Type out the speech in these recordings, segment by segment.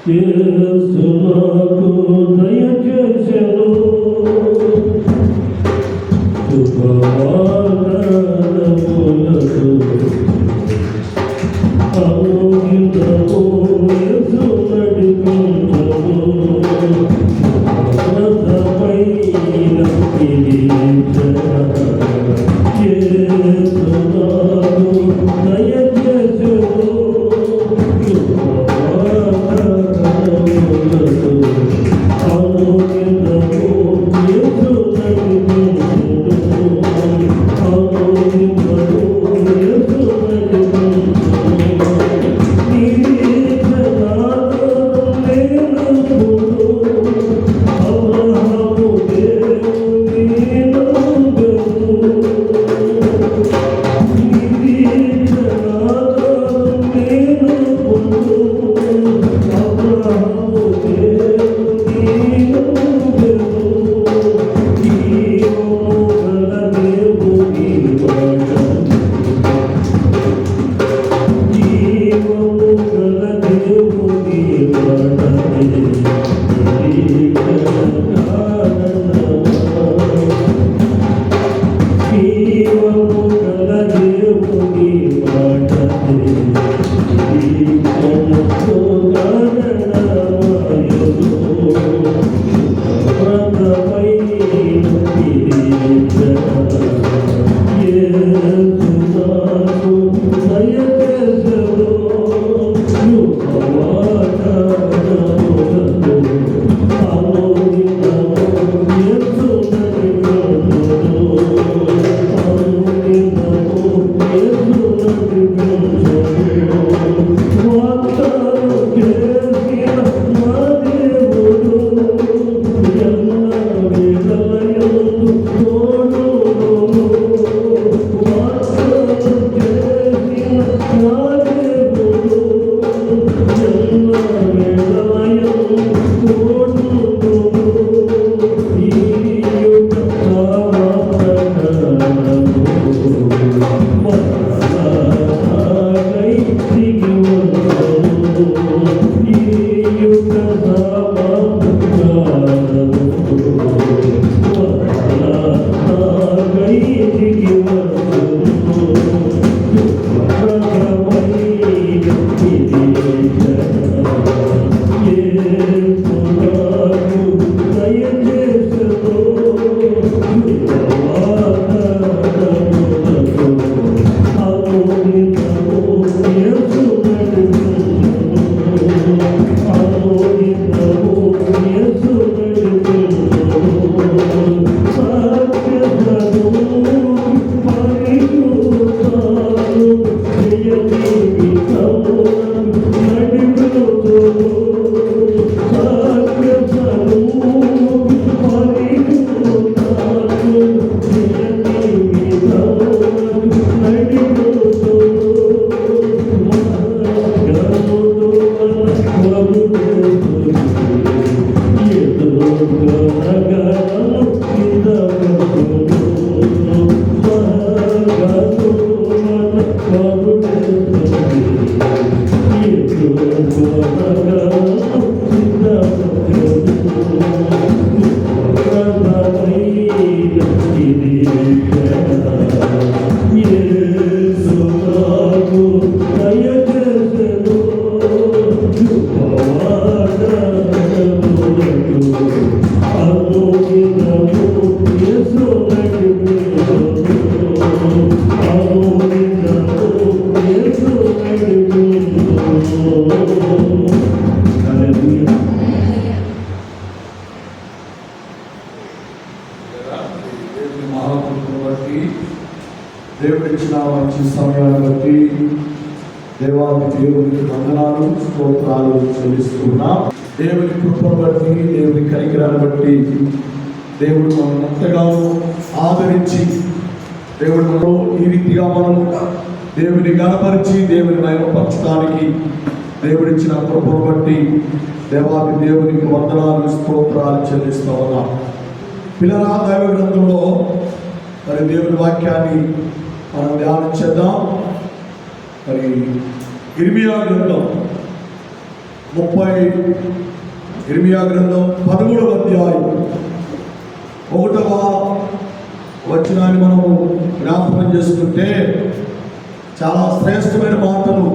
యేసు నాకు దయచేసెను శుభవార్తలములకు ఆమోదించము యేసు నడిపించము రథమైన నిరీక్షణ యేసు నాకు దయచేసెను దేవుడిచ్చిన మంచి సమయాన్ని బట్టి దేవునికి వందనాలు స్తోత్రాలు చెల్లిస్తున్నాం. దేవుని కృపను బట్టి, దేవుని కనికరాన్ని బట్టి దేవుడు మనల్ని ఎంతగానో ఆదరించి దేవుడు ఈ రీతిగా మనం దేవుని గణపరిచి దేవుని మహిమపరచడానికి దేవుడిచ్చిన కృపను బట్టి దేవునికి వందనాలు స్తోత్రాలు చెల్లిస్తూ ఉన్నాం. పిల్లల దైవ గ్రంథంలో మరి దేవుని వాక్యాన్ని మనం ధ్యానం చేద్దాం. మరి ఇర్మియా గ్రంథం 13వ అధ్యాయం 1వ వచనాన్ని మనము జ్ఞాపకం చేసుకుంటే చాలా శ్రేష్టమైన మాటలు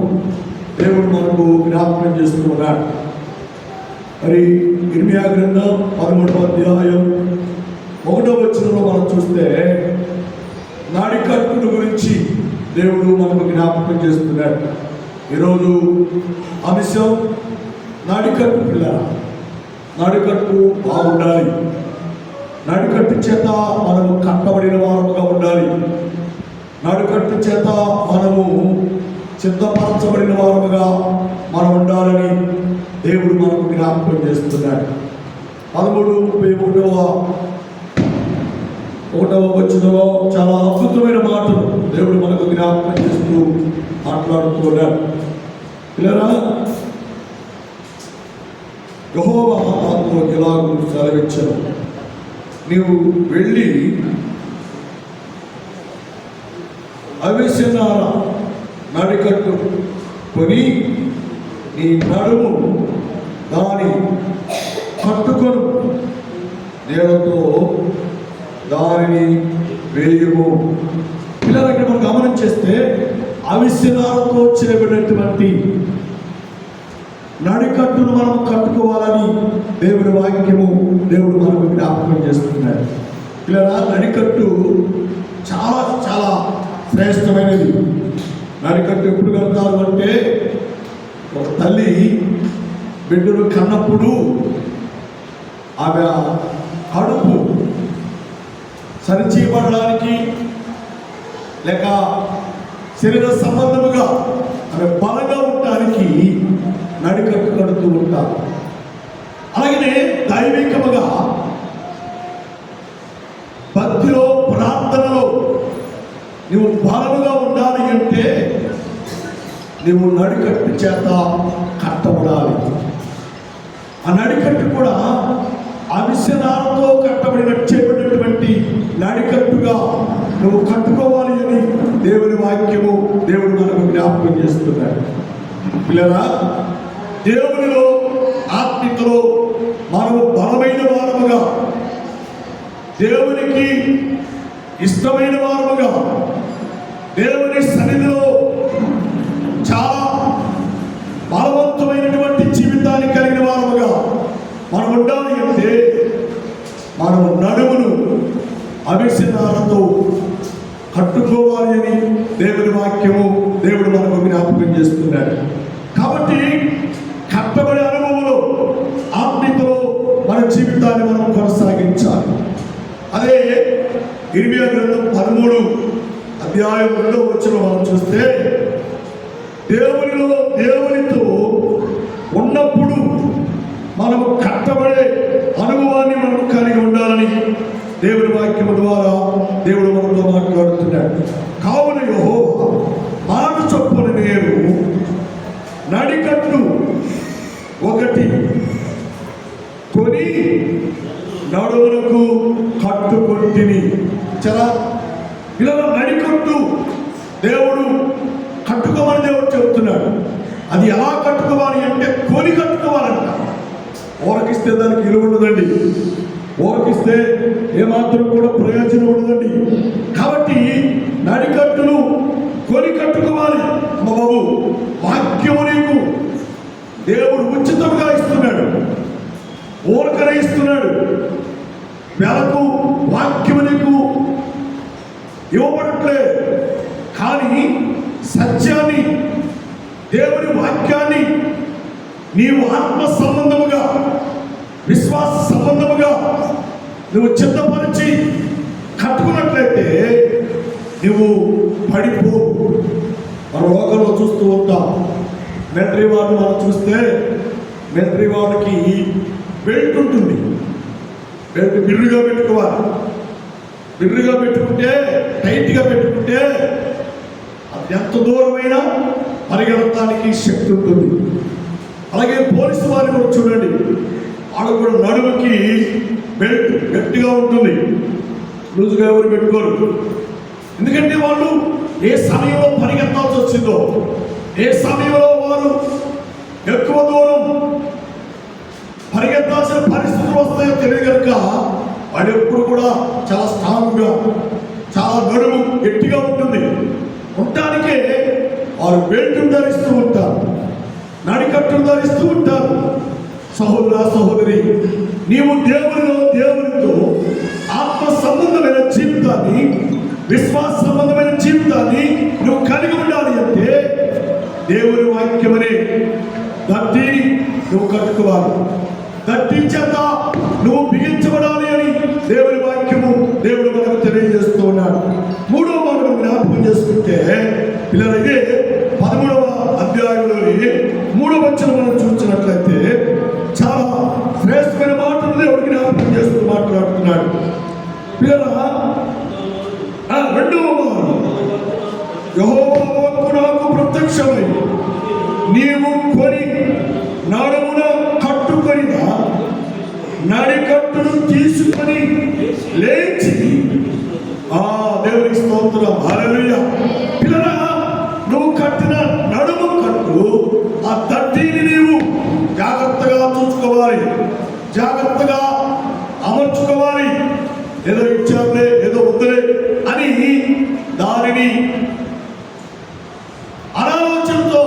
దేవుడు మనకు జ్ఞాపకం చేస్తూ ఉన్నాడు. మరి ఇర్మియా గ్రంథం 13వ అధ్యాయం 1వ వచనంలో మనం చూస్తే నాడికట్టుల గురించి దేవుడు మనకు జ్ఞాపకం చేస్తున్నాడు. ఈరోజు అంశం నాడికట్టు. పిల్లల నాడికట్టు బాగుండాలి. నాడికట్టు చేత మనము కట్టబడిన వారముగా ఉండాలి. నాడికట్టు చేత మనము సిద్ధపరచబడిన వారముగా మనం ఉండాలని దేవుడు మనకు జ్ఞాపకం చేస్తున్నాడు. 13:31 వచనంలో చాలా అద్భుతమైన మాటలు దేవుడు మనకు జ్ఞాపకం చేస్తూ మాట్లాడుతున్నాడు. పిల్లరా, యెహోవా నాతో ఇలాగూ సెలవిచ్చాను, నీవు వెళ్ళి అవిసెనార నడికట్టు కొని నీ నడుము దాని కట్టుకొను, నీళ్ళతో దానిని వేయము. పిల్లలకి మనం గమనం చేస్తే అవిసెనారతో చేయబడినటువంటి నడికట్టును మనం కట్టుకోవాలని దేవుని వాక్యము దేవుడు మనకు జ్ఞాపకం చేస్తున్నాడు. ఇలా నడికట్టు చాలా చాలా శ్రేష్టమైనది. నడికట్టు ఎప్పుడు కడతారు అంటే, ఒక తల్లి బిడ్డను కన్నప్పుడు ఆమె కడుపు సరిచేయబడడానికి లేక శరీర సంబంధముగా ఆమె బలంగా ఉండడానికి నడికట్టు కడుతూ ఉంటారు. అలాగనే దైవికముగా భక్తిలో ప్రార్థనలో నువ్వు బలముగా ఉండాలి అంటే నువ్వు నడికట్టు చేత కట్టబడాలి. ఆ నడికట్టు కూడా అవిసెనారతో చేయబడినటువంటి నడికట్టుగా నువ్వు కట్టుకోవాలి అని దేవుని వాక్యము దేవుడు మనకు జ్ఞాపకం చేస్తున్నాడు. పిల్లరా, దేవునిలో ఆత్మికలో మనము బలమైన వారముగా, దేవునికి ఇష్టమైన వారముగా, దేవుని సన్నిధిలో చాలా బలవంతమైనటువంటి జీవితాన్ని కలిగిన వారముగా మనం ఉండాలి అంటే మనము నడుమును అవిసెనారతో కట్టుకోవాలి అని దేవుని వాక్యము దేవుడు మనకు జ్ఞాపకం చేస్తున్నాడు. కాబట్టి కట్టబడే అనుభవంలో ఆత్మీయతలో మన జీవితాన్ని మనం కొనసాగించాలి. అదే ఇర్మియా గ్రంథం 13వ అధ్యాయం 2వ వచనం మనం చూస్తే, దేవునితో ఉన్నప్పుడు మనము కట్టబడే అనుభవాన్ని మనం కలిగి ఉండాలని దేవుని వాక్యము ద్వారా దేవుడు మనతో మాట్లాడుతున్నాడు. కావున యెహోవా మాట చొప్పున నేను నడికట్టు ఒకటి కొని నడుములకు కట్టుకొంటిని. చాలా ఇలా నడికట్టు దేవుడు కట్టుకోమని దేవుడు చెబుతున్నాడు. అది ఎలా కట్టుకోవాలి అంటే కొని కట్టుకోవాలంట. ఓరకిస్తే దానికి విలువ ఉండదండి. ఓరకిస్తే ఏమాత్రం కూడా ప్రయోజనం ఉండదండి. కాబట్టి నడికట్టును కొని కట్టుకోవాలి. అమ్మ బాబు, వాక్యము నీకు దేవుడు ఉచితంగా ఇస్తున్నాడు, ఓరకనే ఇస్తున్నాడు. వెలకు వాక్యము నీకు ఇవ్వబడట్లే, కానీ సత్యాన్ని, దేవుని వాక్యాన్ని నీవు ఆత్మ సంబంధముగా, విశ్వాస సంబంధముగా నువ్వు చిత్తపరిచి కట్టుకున్నట్లయితే నువ్వు పడిపో. మన లోకంలో చూస్తూ ఉంటాం, మిలిటరీ వాడిని మనం చూస్తే మిలిటరీ వాడికి బెల్ట్ ఉంటుంది. బెల్ట్ బిర్రుగా పెట్టుకోవాలి. బిర్రుగా పెట్టుకుంటే, టైట్గా పెట్టుకుంటే అది ఎంత దూరమైనా పరిగెత్తడానికి శక్తి ఉంటుంది. అలాగే పోలీసు వారిని కూడా చూడండి, వాళ్ళు కూడా నడుముకి బెల్ట్ గట్టిగా ఉంటుంది, లూజుగా ఎవరు పెట్టుకోరు. ఎందుకంటే వాళ్ళు ఏ సమయంలో పరిగెత్తాల్సి వచ్చిందో, ఏ సమయంలో వారు ఎక్కువ దూరం పరిగెత్తాల్సిన పరిస్థితులు వస్తాయో తెలియదు కనుక వాడు ఎప్పుడు కూడా చాలా స్ట్రాంగ్గా, చాలా నడుము గట్టిగా ఉంటుంది. ఉండటానికే వారు బెల్ట్ ధరిస్తూ ఉంటారు, నడికట్టును ధరిస్తూ ఉంటారు. సహోదర సహోదరి, నీవు దేవునితో ఆత్మ సంబంధమైన జీవితాన్ని, విశ్వాస సంబంధమైన జీవితాన్ని నువ్వు కలిగి ఉండాలి అంటే దేవుని వాక్యమనే దట్టిని నువ్వు కట్టుకోవాలి. దట్టి చేత నువ్వు బిగించబడాలి అని దేవుని వాక్యము దేవుడు మనకు తెలియజేస్తూ ఉన్నాడు. 3వ మాట జ్ఞాపకం చేసుకుంటే పిల్లలు, ఇదే 13వ అధ్యాయంలోని 3వ వచనం మనం చూసినట్లయితే చాలా శ్రేష్టమైన మాటలు దేవుడు జ్ఞాపకం చేస్తూ మాట్లాడుతున్నాడు. పిల్లల 2వ మాట, యెహోవా వాక్కు నాకు ప్రత్యక్షమై, నీవు కొని నడుమున కట్టుకొనిన నడికట్టును తీసుకొని లేచి, దేవునికి స్తోత్రం, హల్లెలూయా. పిల్లల, నువ్వు కట్టిన నడుము కట్టు, ఆ దట్టిని నీవు జాగ్రత్తగా చూసుకోవాలి, జాగ్రత్తగా అమర్చుకోవాలి. ఏదో ఇచ్చారులే, ఏదో వద్దులే అని దానిని అనాలోచనతో,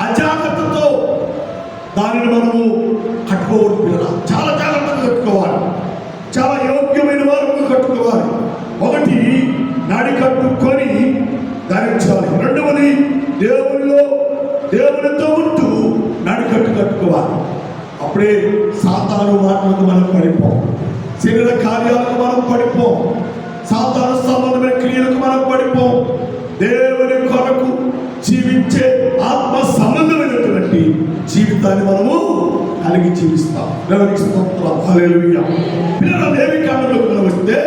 అజాగ్రత్తతో దానిని మనము కట్టుకోవద్దు. పిల్లల, చాలా జాగ్రత్తగా కట్టుకోవాలి, చాలా యోగ్యమైన వారు కట్టుకోవాలి. ఒకటి, నాడి కట్టుకొని ధరించాలి. 2వది, దేవునితో ఉంటూ నడికట్టు కట్టుకోవాలి. అప్పుడే సాతాను మాటలకు మనం పడిపోం, శరీర కార్యాలకు మనం పడిపోం, సాతాను సంబంధమైన క్రియలకు మనం పడిపోం. దేవుని కొరకు జీవించే ఆత్మ సంబంధమైనటువంటి జీవితాన్ని మనము కలిగి జీవిస్తాం. దేవునికి స్తోత్రం, హల్లెలూయా. పిల్లల, లేవి కాలంలోకి మనం వస్తే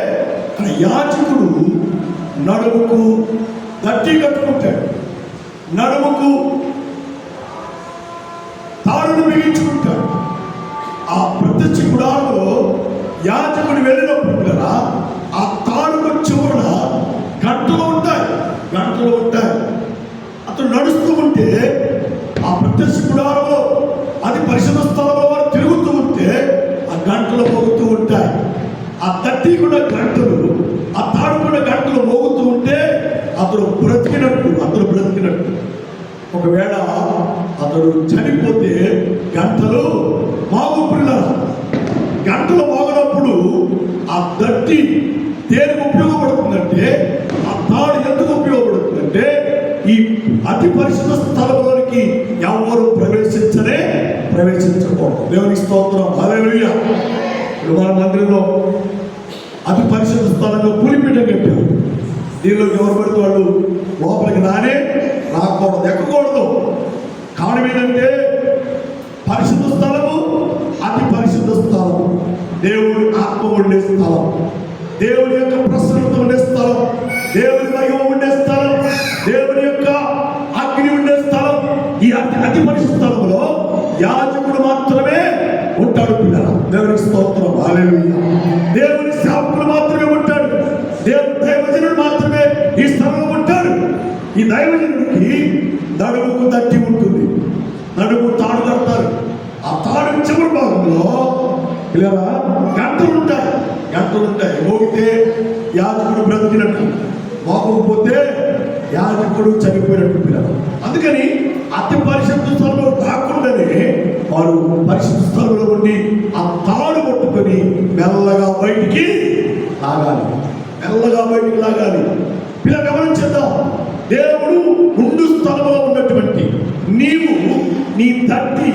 అక్కడ యాజకుడు నడుముకు దట్టి కట్టుకుంటాడు, నడుముకు తాడును బిగించుకుంటాడు. ఆ ప్రత్యక్ష గుడారంలో యాజకుడు వెళ్ళినప్పుడు కదా ఆ తాడుకు చివరన గంటలు ఉంటాయి. అతను నడుస్తూ ఉంటే ఆ ప్రత్యక్ష గుడారంలో, అది పరిశుద్ధ స్థలంలో వారు తిరుగుతూ ఉంటే ఆ గంటలు మోగుతూ ఉంటాయి. ఆ దట్టి కూడా గంటలు, ఆ తాడు కూడా గంటలు మోగుతూ ఉంటే అతను బ్రతికినట్టు. ఒకవేళ అతడు చనిపోతే గంటలు మాగు. పిల్లలు, గంటలు మోగినప్పుడు ఆ దట్టి దేనికి ఉపయోగపడుతుందంటే, ఆ తాడు ఎందుకు ఉపయోగపడుతుందంటే, ఈ అతి పరిశుద్ధ స్థలంలోనికి ఎవరు ప్రవేశించకూడదు. దేవునికి స్తోత్రం, హల్లెలూయా. ఇప్పుడు మన మందిరంలో అతి పరిశుద్ధ స్థలంలో పులిపీఠం కట్టారు. దీనిలో ఎవరు పడితే వాళ్ళు లోపలికి రాకూడదు, ఎక్కకూడదు. కారణం ఏంటంటే పరిశుద్ధ స్థలము, అతి పరిశుద్ధ స్థలము, దేవుని ఆత్మ ఉండే స్థలం, దేవుని యొక్క ప్రసన్నత ఉండే స్థలం, దేవుని మహిమ ఉండే స్థలం, దేవుని యొక్క అగ్ని ఉండే స్థలం. ఈ అతి పరిశుద్ధ స్థలంలో యాజకుడు మాత్రమే ఉంటాడు. పిల్లల, దేవునికి స్తోత్రం, హల్లెలూయా. దేవుని సేవకుడు మాత్రమే ఉంటాడు, దేవుని దైవజనుడు మాత్రమే ఈ స్థలంలో ఉంటాడు. ఈ దైవజనుడికి నడుముకు దట్టి ఉంటుంది, నడుము తాడు కడతారు. ఆ తాడు చివరి భాగంలో పిల్లల గంటలు ఉంటాయి. మోగితే యాజకుడు బ్రతికినట్టు, మోగకపోతే యాజకుడు చనిపోయినట్టు. పిల్లలు, అందుకని అతి పరిశుద్ధ స్థలంలో రాకుండానే వారు పరిశుద్ధ స్థలంలో ఉండి ఆ తాడు పట్టుకొని మెల్లగా బయటికి లాగాలి. పిల్లలు గమనించేద్దాం, దేవుడు ముందు స్థలంలో ఉన్నటువంటి నీవు, నీ తట్టి,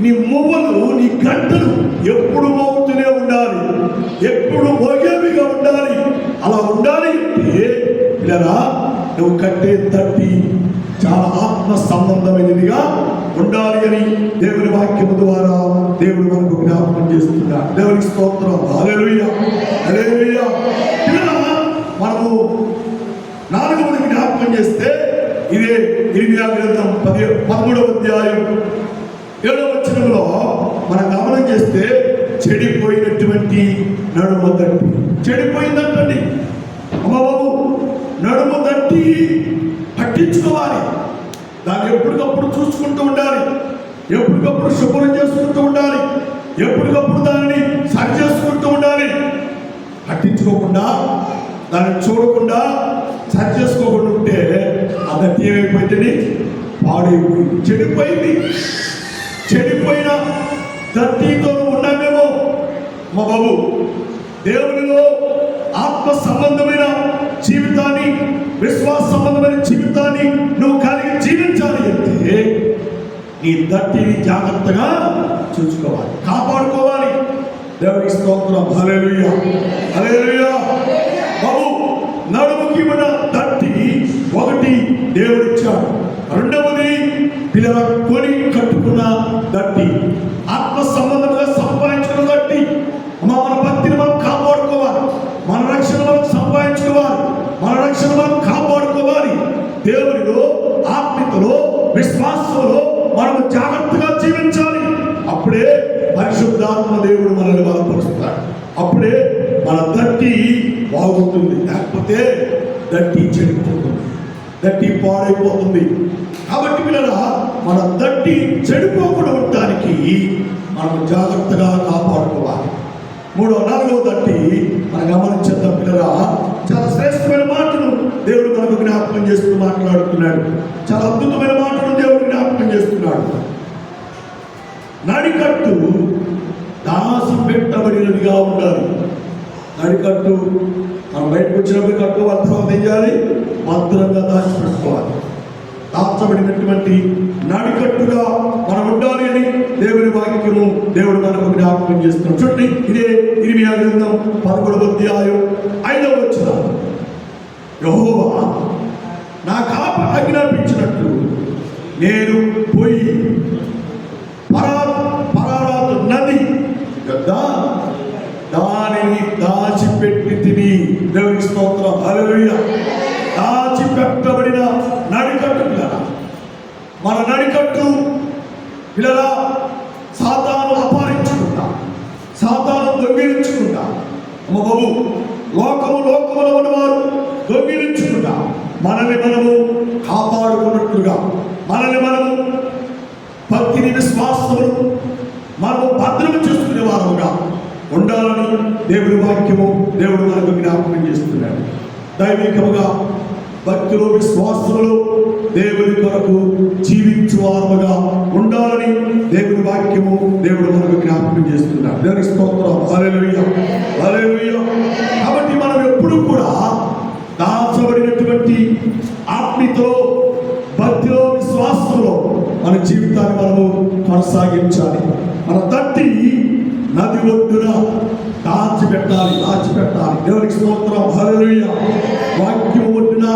నీ మువ్వలు, నీ గంటలు ఎప్పుడు మోగుతూనే ఉండాలి, ఎప్పుడు మోగేవిగా ఉండాలి. అలా ఉండాలి అంటే పిల్లరా, నువ్వు కట్టే తట్టి చాలా ఆత్మ సంబంధమైనదిగా ఉండాలి అని దేవుని వాక్యము ద్వారా దేవుడు మనకు జ్ఞాపకం చేస్తున్నాడు. దేవునికి స్తోత్రం, హల్లెలూయా, హల్లెలూయా. పిల్లరా, మనము 4వది జ్ఞాపకం చేస్తే ఇదే ఇర్మియా గ్రంథం 13వ అధ్యాయం 7వ వచనంలో మనం గమనం చేస్తే, చెడిపోయినటువంటి నడుము దట్టి, చెడిపోయిందంటండి. అమ్మ బాబు, నడుము దట్టి పట్టించుకోవాలి. దాన్ని ఎప్పటికప్పుడు చూసుకుంటూ ఉండాలి, ఎప్పటికప్పుడు శుభ్రం చేసుకుంటూ ఉండాలి, ఎప్పటికప్పుడు దానిని సరి చేసుకుంటూ ఉండాలి. పట్టించుకోకుండా, దాన్ని చూడకుండా, సరి చేసుకోకుండా ఉంటే ఆ దట్టి ఏమైపోయింది? పాడైపోయింది, చెడిపోయింది. చెడిపోయిన దట్టితో ఉన్నామేమో మా బాబు. దేవునిలో ఆత్మ సంబంధమైన జీవితాన్ని, విశ్వాస సంబంధమైన జీవితాన్ని నువ్వు కలిగి జీవించాలి అంటే నీ దట్టిని జాగ్రత్తగా చూసుకోవాలి, కాపాడుకోవాలి. దేవునికి స్తోత్రం. హల్లెలూయా, హల్లెలూయా. బాబు, నడుముకి మన దట్టి ఒకటి దేవుడిచ్చాడు, రెండవది పిల్లల కొని కట్టుకున్న దట్టి, ఆత్మ సంబంధంగా సంపాదించుకున్న దట్టి. మన భక్తిని మనం కాపాడుకోవాలి, మన రక్షణ మనం సంపాదించుకోవాలి, మన రక్షణ మనం కాపాడుకోవాలి. దేవునిలో, ఆత్మీయతలో, విశ్వాసంలో మనం జాగ్రత్తగా జీవించాలి. అప్పుడే పరిశుద్ధాత్మ దేవుడు మనల్ని బలపరుస్తాడు, అప్పుడే మన దట్టి బాగుంటుంది. లేకపోతే దట్టి చెడిపోతుంది, దట్టి పాడైపోతుంది. కాబట్టి పిల్లరా, మన దట్టి చెడిపోకుండా ఉండటానికి మనం జాగ్రత్తగా కాపాడుకోవాలి. నాలుగో దట్టి మనం గమనించేద్దాం పిల్లరా. చాలా శ్రేష్టమైన మాటను దేవుడు మనకు జ్ఞాపకం చేస్తూ మాట్లాడుతున్నాడు. చాలా అద్భుతమైన మాటను దేవుడు జ్ఞాపకం చేస్తున్నాడు. నడికట్టు దాసి పెట్టబడినదిగా ఉండాలి. నడికట్టు మనం బయటకు వచ్చినప్పుడు కట్టుకోవాలి, తర్వాత ఏం చేయాలి? భద్రంగా దాచిపెట్టుకోవాలి. దాచబడినటువంటి నడికట్టుగా మనం ఉండాలి అని దేవుని వాక్యము దేవుడు మనకు జ్ఞాపకం చేస్తున్నాం. చూడండి, ఇదే 20వ గ్రంథం 11వ అధ్యాయం 5వ వచనం. యెహోవా నాకు ఆజ్ఞాపించినట్లు నేను పోయి పరారాతు నది కదా దానిని దాచిపెట్టి తిని. దేవునికి స్తోత్రం. హల్లెలూయా. దాచిపెట్టబడిన నడికట్టు పిల్లల, మన నడికట్టు పిల్లల సాతాను అపహరించుకుంటా, సాతాను దొంగిలించుకుంటా, అమ్మ బాబు, లోకములో ఉన్నవారు దొంగిలించుకుంటా మనల్ని మనము కాపాడుకున్నట్లుగా, మనల్ని మనము భక్తిని, విశ్వాసములు మనము భద్రము చేసుకునే వారముగా ఉండాలని దేవుడి వాక్యము దేవుడు మనకు జ్ఞాపకం చేస్తున్నాడు. దైవికముగా భక్తులు, విశ్వాసములు దేవుని కొరకు జీవించు వారముగా ఉండాలని దేవుని వాక్యము దేవుడు మనకు జ్ఞాపకం చేస్తున్నాడు. దేవునికి స్తోత్రం. హల్లెలూయా, హల్లెలూయా. కాబట్టి మనం ఎప్పుడు కూడా దాచబడినటువంటి ఆత్మీయతలో, భక్తిలో, విశ్వాసంలో మన జీవితాన్ని మనము కొనసాగించాలి. మన దట్టి నది ఒడ్డున దాచిపెట్టాలి. దేవునికి స్తోత్రం. హల్లెలూయా. వాక్యం ఒడ్డున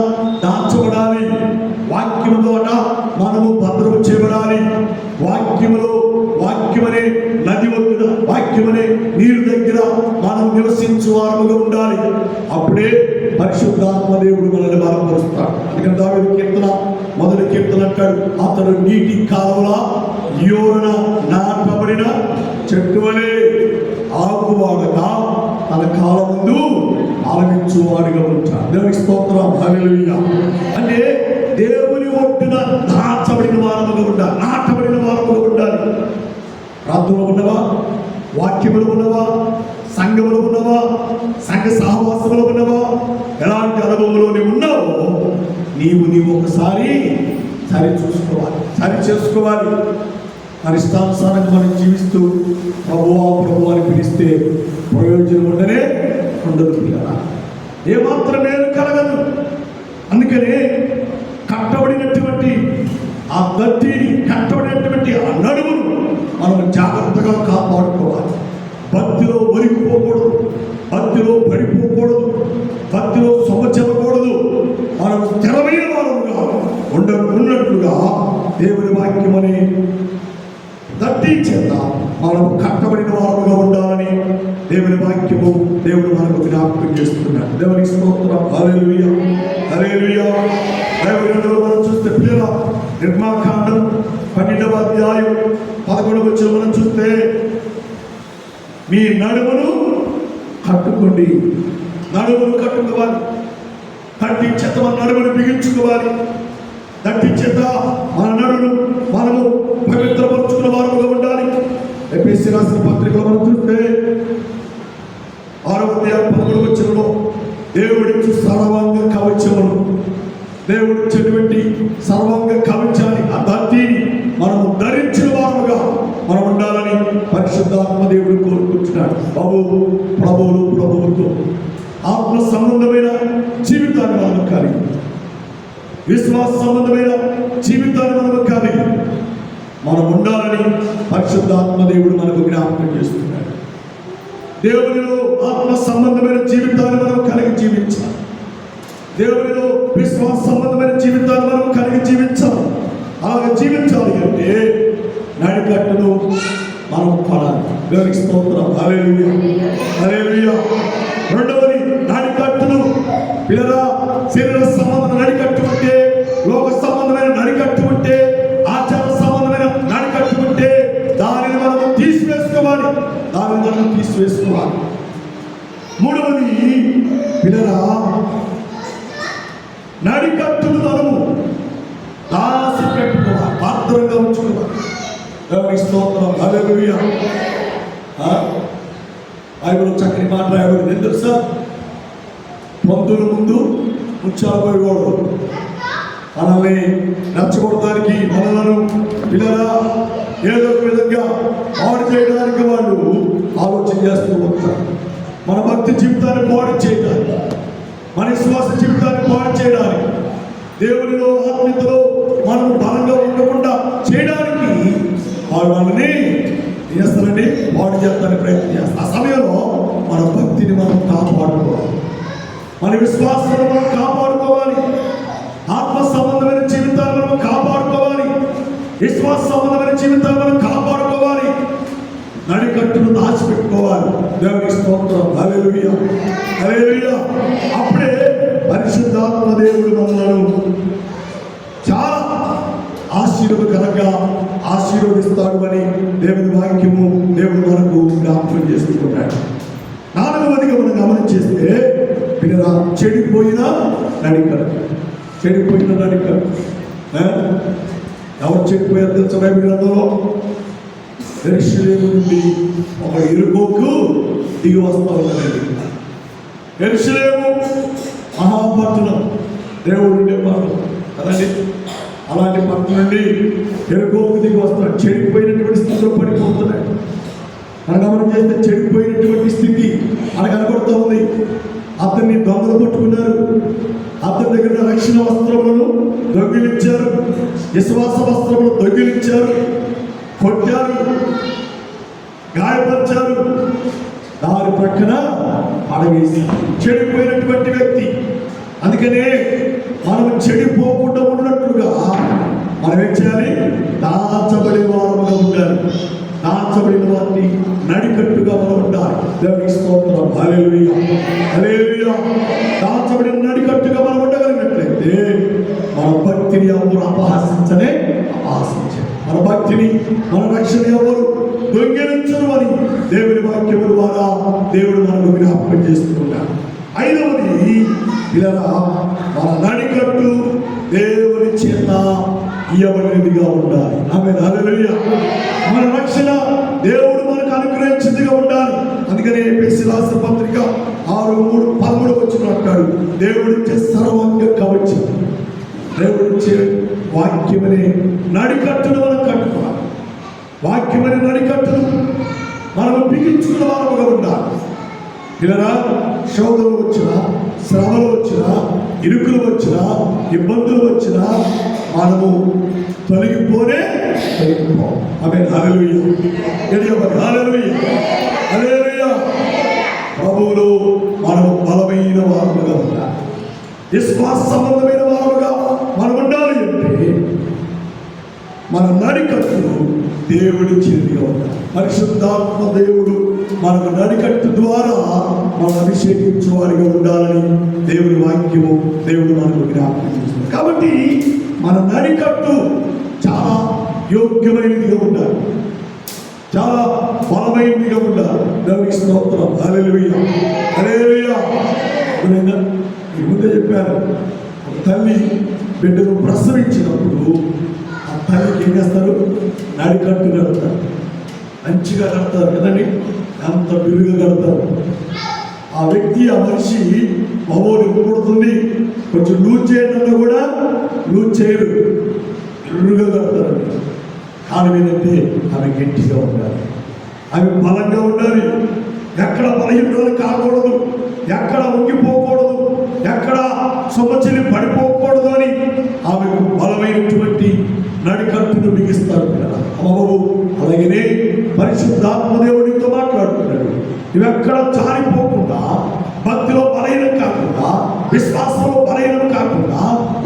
దాచబడాలి. వాక్యము ద్వారా మనము భద్రము చేయబడాలి. వాక్యమనే నది ఒడ్డున, వాక్యమనే నీరు దగ్గర మనం నివసించు వారముగా ఉండాలి. అప్పుడే పరిశుద్ధాత్మ దేవుడు మనల్ని బలపరుస్తాడు. అందుకని దావీదు కీర్తన 1వ కీర్తన అంటాడు, అతడు నీటి కాలువల యోరన నాటబడిన చెట్టు వలె ఆకువాడగా తన కాలం ముందు ఆలమించువాడిగా ఉంటాడు. దేవునికి స్తోత్రం. హల్లెలూయా. అంటే దేవుని ఒడ్డున దాచబడిన వారముగా ఉండాలి, నాటబడిన వారముగా ఉండాలి. ప్రార్థనలో ఉన్నవా? వాక్యములు ఉన్నవా? సంఘములు ఉన్నవా? సంఘ సహవాసములు ఉన్నవా? ఎలాంటి అనుభవంలో నీవు ఉన్నావో నీవు ఒకసారి సరి చూసుకోవాలి, సరి చేసుకోవాలి. పరిష్టానుసారంగా మనం జీవిస్తూ ప్రభు అని పిలిస్తే ప్రయోజనం ఉండదు పిల్లల, ఏమాత్రం మేలు కలగదు. అందుకనే కట్టబడినటువంటి ఆ దట్టిని, కట్టబడినటువంటి ఆ నడుమును మనం జాగ్రత్తగా కాపాడుకోవాలి. భక్తిలో ఒరిగిపోకూడదు, భక్తిలో పడిపోకూడదు, భక్తిలో సొమ్మచెల్లకూడదు. మనం స్థిరమైన వారముగా ఉన్నట్లుగా దేవుని వాక్యమని దట్టి చేత మనం కట్టబడిన వారముగా ఉండాలని దేవుని వాక్యము దేవుడు మనకు జ్ఞాపకం చేస్తున్నాడు. దేవునికి స్తోత్రం. హల్లెలూయా, హల్లెలూయా. మనం చూస్తే పిల్లల నిర్మాకాండం 12వ అధ్యాయం 11వ వచనం మనం చూస్తే, మీ నడుమును కట్టుకోండి. నడుమును కట్టుకోవాలి. దట్టి చేత మన నడుమును బిగించుకోవాలి. దట్టి చేత మన మనలను మనము పవిత్రపరుచుకున్న వారుగా ఉండాలి. ఎఫెసీ రాసిన పత్రికలో మనం చూస్తే 6వ అధ్యాయం 11వ వచనంలో దేవుడిచ్చు సర్వాంగ కవచమును, దేవుడిచ్చేటువంటి సర్వాంగ కవచాన్ని, ఆ దత్తిని మనము ధరించిన వారుగా మనం ఉండాలని పరిశుద్ధాత్మ దేవుడు కోరుకుంటున్నాడు. ప్రభువుతో ఆత్మ సంబంధమైన జీవితాన్ని మనం కలిగి, విశ్వాస సంబంధమైన జీవితాన్ని మనం కలిగి మనం ఉండాలని పరిశుద్ధాత్మ దేవుడు మనకు జ్ఞాపకం చేస్తున్నాడు. దేవునిలో ఆత్మ సంబంధమైన జీవితాన్ని మనం కలిగి జీవించాలి. దేవునిలో విశ్వాస సంబంధమైన జీవితాన్ని మనం కలిగి జీవించాలి. అలాగే జీవించాలి అంటే నడికట్టును మనం పడాలి. దేవునికి స్తోత్రం. హల్లెలూయా, హల్లెలూయా. రెండవది నడికట్టును పిల్లరా, శరీర సంబంధమైన నడికట్టు ఉంటే, లోక సంబంధమైన నడికట్టు ఉంటే, ఆచార సంబంధమైన నడికట్టు ఉంటే దానిని మనం తీసివేసుకోవాలి. మూడవది పిల్లరా, నడికట్టును మనము దాసి పెట్టుకోవాలి, పాత్రంగా ఉంచుకోవాలి. దేవునికి స్తోత్రం. హల్లెలూయా. బైబిల్ చక్కని మాట రాయబడింది. ఏం తెలుసా? పంతుల ముందు ముత్యాలు పోయేవాడు. మనల్ని నచ్చగొడటానికి, మనలను పిల్లరా ఏదో ఒక విధంగా పాడు చేయడానికి వాళ్ళు ఆలోచన చేస్తూ ఉంటారు. మన భక్తి జీవితాన్ని పాడు చేయడానికి, మన విశ్వాస జీవితాన్ని పాడు చేయడానికి, దేవునిలో ఆత్మీయతలో మనం బలంగా ఉండకుండా చేయడానికి వాళ్ళు మనల్ని చేస్తారండి, పాడు చేస్తానికి ప్రయత్నం చేస్తారు. ఆ సమయంలో మన భక్తిని మనం కాపాడుకోవాలి, మన విశ్వాసాన్ని మనం కాపాడుకోవాలి, ఆత్మ సంబంధమైన జీవితాన్ని మనం కాపాడుకోవాలి, విశ్వాస సంబంధమైన జీవితాన్ని మనం కాపాడుకోవాలి, నడికట్టును దాచిపెట్టుకోవాలి. దేవునికి స్తోత్రం. హల్లెలూయా, హల్లెలూయా. అప్పుడే పరిశుద్ధాత్మ దేవుడు మనలను చాలా ఆశీర్వాదకరంగా ఆశీర్వదిస్తాడు అని దేవుని వాక్యము దేవుడు మనకు జ్ఞాపకం చేసుకుంటున్నాడు. 4వదిగా మనం గమనించేస్తే పిల్లరా, చెడిపోయిన నడికట్టు. చెడిపోయిన నడికట్టు ఎవరు చెడిపోయారు తెలుసా? బైబిల్ గ్రంథంలో యెరూషలేము నుండి ఒక ఇరుకోకు దిగి వస్తా ఉన్నది. యెరూషలేము మహాపట్టణం, దేవుడు ఉండే పట్టణం కదండి. అలాంటి పట్టణం నుండి ఎరుకోకు దిగి వస్తున్నాడు. చెడిపోయినటువంటి స్థితిలో పడిపోతున్నాడు. మనం గమనం చేస్తే చెడిపోయినటువంటి స్థితి మనకు కనబడుతూ ఉంది. అతన్ని దొంగలు పట్టుకున్నారు, అతని దగ్గర రక్షణ వస్త్రములను దొంగిలించారు, విశ్వాస వస్త్రములు దొంగిలించారు, కొట్టారు, గాయపరిచారు, దారి ప్రక్కన పడవేశారు. చెడిపోయినటువంటి వ్యక్తి. అందుకనే మనం చెడిపోకుండా ఉన్నట్లుగా మనం ఏం చేయాలి? దాచబడే వారముగా ఉండాలి. దాచబడిన వారిని నడికట్టుగా మనం ఉండాలి. దేవునికి స్తోత్రం. హల్లెలూయా, హల్లెలూయా. దాచబడిన నడికట్టుగా మనం ఉండగలిగినట్లయితే మన భక్తిని ఎవరు అపహాసించనే అపహాసించారు. మన భక్తిని, మన రక్షణ ఎవరు దొంగిలించరు అని దేవుని వాక్యము ద్వారా దేవుడు మనకు జ్ఞాపకం చేస్తున్నాడు. 5వది పిల్లరా, మన నడికట్టు దేవుని చేత ఇయ్యబడినదిగా ఉండాలి. ఆమేన్, హల్లెలూయా. మన రక్షణ దేవుడు మనకు అనుగ్రహించిందిగా ఉండాలి. అందుకనే ఎఫెసీ రాసిన పత్రిక 6:13 వచ్చిన అంటాడు, దేవుడిచ్చే సర్వాంగ కవచం, దేవుడిచ్చే వాక్యమనే నడికట్టును మనం కట్టుకోవాలి. వాక్యమనే నడికట్టును మనం బిగించుకున్న వారముగా ఉండాలి. పిల్లరా, శోధనలు వచ్చినా, శ్రమలు వచ్చినా, ఇరుకులు వచ్చినా, ఇబ్బందులు వచ్చినా మనము తొలగిపోనే తొలగిపో. ఆమేన్, హల్లెలూయా, హల్లెలూయా, హల్లెలూయా. ప్రభువులో మనము బలమైన వారముగా ఉండాలి, విశ్వాస సంబంధమైన వారముగా మనం ఉండాలి. అంటే మన నడికట్టు దేవుడి చేతిగా ఉండాలి. పరిశుద్ధాత్మ దేవుడు మనకు నడికట్టు ద్వారా మనం అభిషేకించే వారిగా ఉండాలని దేవుని వాక్యము దేవుడు మనకు జ్ఞాపకం చేస్తుంది. కాబట్టి మన నడికట్టు చాలా యోగ్యమైనదిగా ఉండాలి, చాలా బలమైనదిగా ఉండాలి. దేవునికి స్తోత్రం. హల్లెలూయా, హల్లెలూయా. ముందే చెప్పాను, ఒక తల్లి బిడ్డను ప్రసవించినప్పుడు ఆ తల్లికి ఏం చేస్తారు? నడికట్టు కడతారు. మంచిగా కడతారు కదండి, అంత బిరుగా కడతారు. ఆ వ్యక్తి, ఆ మనిషి మగోడు పుడుతుంది, కొంచెం లూజ్ చేయడంలో కూడా లూజ్ చేయరు, బిరుగా కడతారండి. కారణం ఏంటంటే ఆమె గట్టిగా ఉండాలి, ఆమె బలంగా ఉండాలి, ఎక్కడ బలహీనతలు కాకూడదు, ఎక్కడ ఉంగిపోకూడదు, ఎక్కడ సొమ్మచెల్లి పడిపోకూడదు అని ఆమెకు బలమైనటువంటి నడికట్టును బిగిస్తారు కదా అమ్మబాబు. అలాగనే పరిశుద్ధాత్మ దేవుడితో మాట్లాడుతున్నాడు. నువ్వెక్కడ జారిపోకుండా, భక్తిలో బలహీనం కాకుండా, విశ్వాసంలో బలహీనం కాకుండా,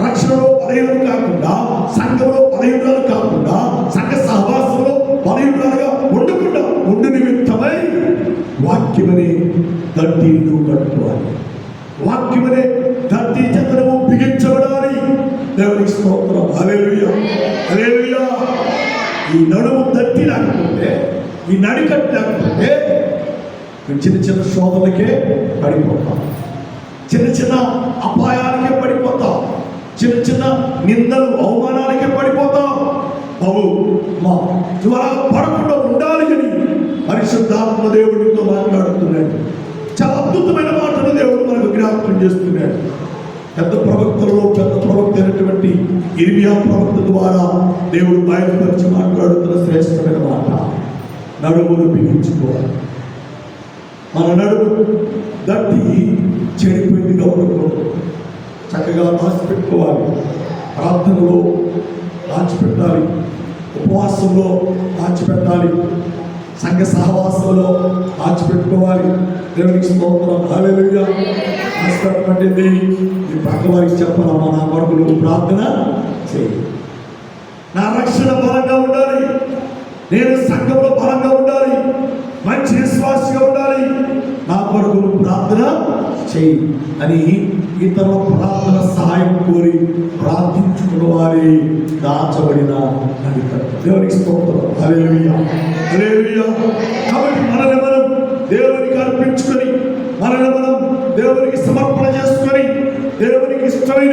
రక్షణలో బలహీనం కాకుండా, సంఘంలో బలహీనాలు కాకుండా, సంఘ సహవాసంలో బలహీనాలుగా ఉండకుండా ఉండు నిమిత్తమై వాక్యమనే దట్టి నువ్వు కట్టుకోవాలి. వాక్యమనే దట్టి చేతనము బిగించబడాలి. దేవునికి స్తోత్రం. హల్లెలూయా, హల్లెలూయా. ఈ నడుము దట్టి లేకపోతే, ఈ నడికట్టు లేకపోతే చిన్న చిన్న శోధనలకే పడిపోతాం, చిన్న చిన్న అపాయాలకే పడిపోతాం, చిన్న చిన్న నిందలు అవమానాలకే పడిపోతాం. బాబు మా ద్వారా పడకుండా ఉండాలి అని పరిశుద్ధాత్మ దేవుడితో మాట్లాడుతున్నాడు. చాలా అద్భుతమైన మాటలు దేవుడు మనకు జ్ఞాపకం చేస్తున్నాడు. పెద్ద ప్రవక్తలలో పెద్ద ప్రవక్త అయినటువంటి ఇర్మియా ప్రవక్త ద్వారా దేవుడు బయలుపరిచి మాట్లాడుతున్న శ్రేష్టమైన మాట, నడుమును బిగించుకోవాలి. మన నడుము దట్టి చెడిపోయిందిగా ఉండకూడదు, చక్కగా దాచిపెట్టుకోవాలి. ప్రార్థనలో దాచిపెట్టాలి, ఉపవాసంలో దాచిపెట్టాలి, సంఘ సహవాసంలో దాచిపెట్టుకోవాలి. దేవునికి స్తోత్రం. హల్లెలూయా. పట్టింది ఈ పక్క వారికి చెప్పాలమ్మా, నా కొరకు నువ్వు ప్రార్థన చేయి, నా రక్షణ బలంగా ఉండాలి, నేను సంఘంలో బలంగా ఉండాలి, మంచి విశ్వాసంగా ఉండాలి, నా కొరకు నువ్వు ప్రార్థన చేయి అని ఇతరుల ప్రార్థన సహాయం కోరి ప్రార్థించుకున్న వారి దాచబడిన నడికట్టు. దేవునికి స్తోత్రం. హల్లెలూయా, హల్లెలూయా. కాబట్టి మనల్ని మనం దేవునికి అర్పించుకొని, మనల్ని మనం దేవునికి సమర్పణ చేసుకొని, దేవునికి ఇష్టమైన